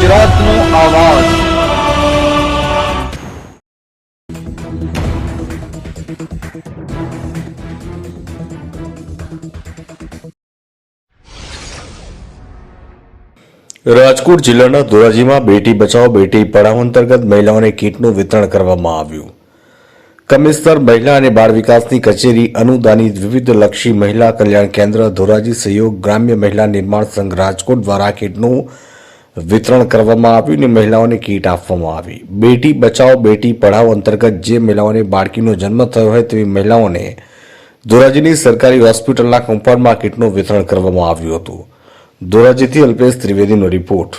ગુજરાતનો આવાજ। રાજકોટ જિલ્લાના ધોરાજીમાં બેટી બચાવો બેટી પઢાઓ અંતર્ગત મહિલાઓને કીટનું વિતરણ કરવામાં આવ્યું। કમિશનર મહિલા અને બાળ વિકાસની કચેરી અનુદાનિત વિવિધલક્ષી મહિલા કલ્યાણ કેન્દ્ર ધોરાજી સહયોગ ગ્રામ્ય મહિલા નિર્માણ સંઘ રાજકોટ દ્વારા કીટનું વિતરણ કરવામાં આવ્યું અને મહિલાઓને કીટ આપવામાં આવી। બેટી બચાવો બેટી પઢાઓ અંતર્ગત જે મહિલાઓને બાળકીનો જન્મ થયો હોય તેવી મહિલાઓને ધોરાજીની સરકારી હોસ્પિટલના કમ્પાઉન્ડમાં કીટનું વિતરણ કરવામાં આવ્યું હતું। ધોરાજીથી અલ્પેશ ત્રિવેદીનો રિપોર્ટ।